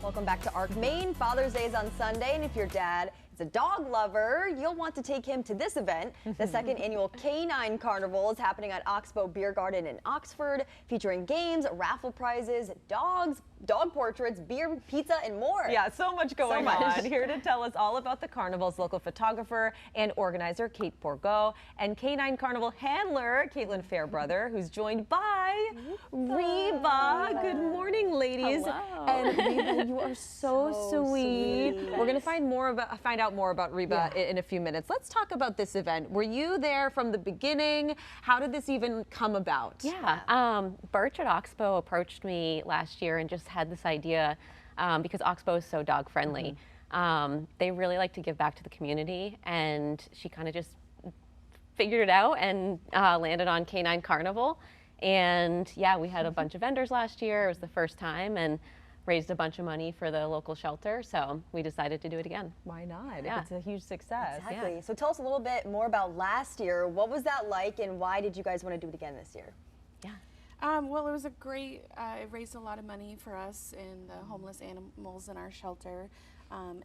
Welcome back to ARC Maine. Father's Day is on Sunday, and if your dad is a dog lover, you'll want to take him to this event. The second annual Canine Carnival is happening at Oxbow Beer Garden in Oxford, featuring games, raffle prizes, dogs, dog portraits, beer, pizza, and more. Yeah, so much going on. Here to tell us all about the carnival's local photographer and organizer, Kate Borgo, and Canine Carnival handler, Caitlin Fairbrother, who's joined by Reba. Good morning, ladies. Hello. And Reba, you are so sweet. We're going to find out more about Reba in a few minutes. Let's talk about this event. Were you there from the beginning? How did this even come about? Yeah, Birch at Oxbow approached me last year and just had this idea because Oxbow is so dog friendly. They really like to give back to the community, and she kind of just figured it out and landed on Canine Carnival. And yeah, we had a bunch of vendors last year. It was the first time, and raised a bunch of money for the local shelter, so we decided to do it again. Why not? Yeah. It's a huge success. Exactly. Yeah. So tell us a little bit more about last year. What was that like, and why did you guys want to do it again this year? Yeah. Well, it was a great, it raised a lot of money for us and the homeless animals in our shelter.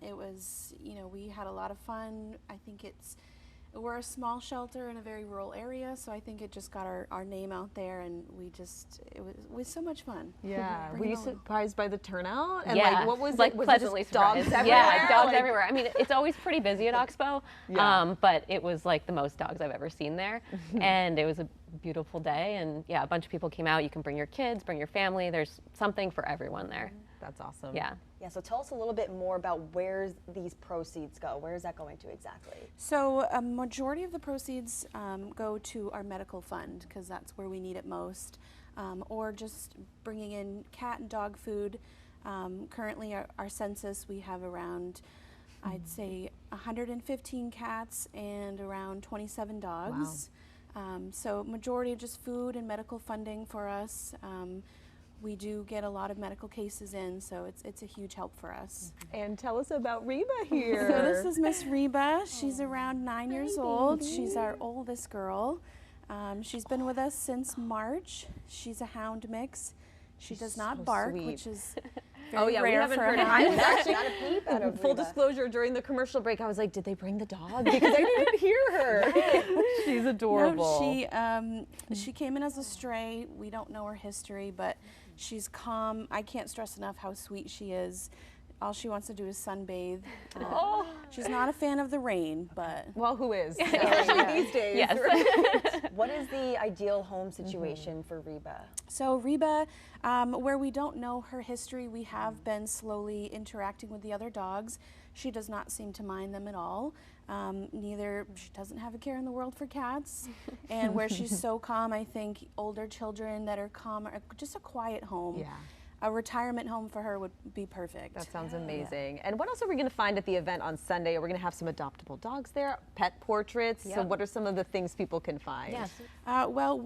It was, we had a lot of fun. I think we're a small shelter in a very rural area, so I think it just got our name out there, and it was so much fun. Yeah. Bring Were it you on. surprised by the turnout? And Yeah. like, what was like it? Was pleasantly it just dogs surprised. everywhere? Yeah, dogs Like- everywhere. I mean, it's always pretty busy at Oxbow, but it was like the most dogs I've ever seen there. And it was a beautiful day, and yeah, a bunch of people came out. You can bring your kids, bring your family. There's something for everyone there. That's awesome. Yeah. Yeah, so tell us a little bit more about where these proceeds go. Where is that going to exactly? So a majority of the proceeds go to our medical fund, because that's where we need it most, or just bringing in cat and dog food. Currently, our census, we have around, I'd say, 115 cats and around 27 dogs. So majority of just food and medical funding for us. We do get a lot of medical cases in, so it's a huge help for us. And tell us about Reba here. So this is Miss Reba. She's around 9 years old. She's our oldest girl. She's been with us since March. She's a hound mix. She does not so bark, sweet. which is Oh very yeah, we rare haven't for heard a it. hound. I was actually Got a peep out of full Reba. disclosure, during the commercial break, I was like, did they bring the dog? Because I didn't hear her. She's adorable. No, she came in as a stray. We don't know her history, but she's calm. I can't stress enough how sweet she is. All she wants to do is sunbathe. She's not a fan of the rain, but Well, who is? yeah. Especially these days. Yes. What is the ideal home situation for Reba? So Reba, where we don't know her history, we have been slowly interacting with the other dogs. She does not seem to mind them at all. She doesn't have a care in the world for cats. And where she's so calm, I think older children that are calm, just a quiet home. Yeah. A retirement home for her would be perfect. That sounds amazing. And what else are we going to find at the event on Sunday? Are we going to have some adoptable dogs there, pet portraits? So what are some of the things people can find? Yes. Well,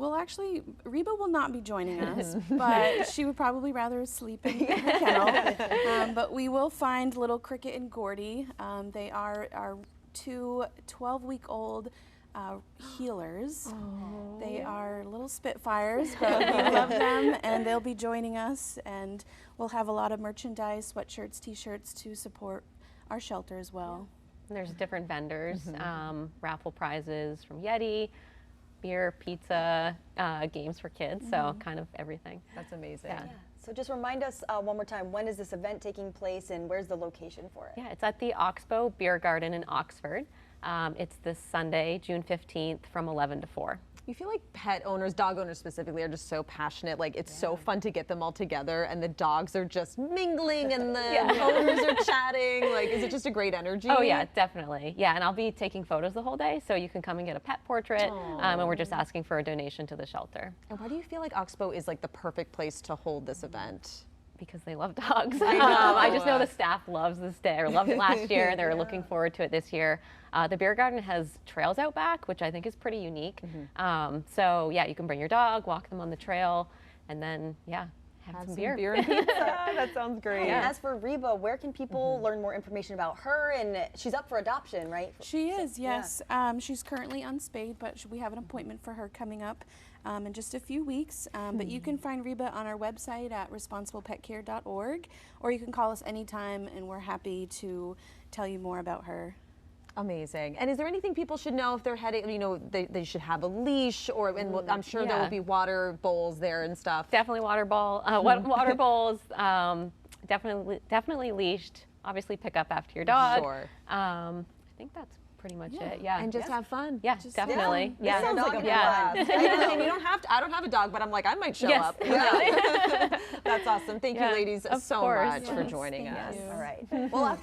Reba will not be joining us, but she would probably rather sleep in her kennel. But we will find little Cricket and Gordy. They are our two 12-week-old healers. They are little Spitfires, but we love them, and they'll be joining us, and we'll have a lot of merchandise, sweatshirts, t-shirts to support our shelter as well. And there's different vendors, raffle prizes from Yeti, beer, pizza, games for kids, so kind of everything. That's amazing. Yeah. So just remind us one more time, when is this event taking place and where's the location for it? Yeah, it's at the Oxbow Beer Garden in Oxford. It's this Sunday, June 15th from 11 to 4. You feel like pet owners, dog owners specifically, are just so passionate. Like, it's so fun to get them all together, and the dogs are just mingling, and the owners are chatting. Like, is it just a great energy? Oh yeah, definitely. Yeah, and I'll be taking photos the whole day, so you can come and get a pet portrait, and we're just asking for a donation to the shelter. And why do you feel like Oxbow is like the perfect place to hold this event? Because they love dogs. I just know the staff loves this day, or loved it last year. They're looking forward to it this year. The beer garden has trails out back, which I think is pretty unique. So yeah, you can bring your dog, walk them on the trail, and then have some beer. and pizza. That sounds great. And as for Reba, where can people learn more information about her? And she's up for adoption, right? She is, yes. She's currently unspayed, but we have an appointment for her coming up in just a few weeks. But you can find Reba on our website at responsiblepetcare.org, or you can call us anytime, and we're happy to tell you more about her. Amazing. And is there anything people should know if they're heading, they should have a leash, or and I'm sure there will be water bowls there and stuff. Definitely water bowls. Definitely leashed. Obviously, pick up after your dog. Sure. I think that's pretty much it. Yeah. And just have fun. Yeah, definitely. Yeah. Sounds like a blast. And you don't have to, I don't have a dog, but I'm like, I might show up. Yeah. That's awesome. Thank you ladies so course. much for joining us. All right. Well, after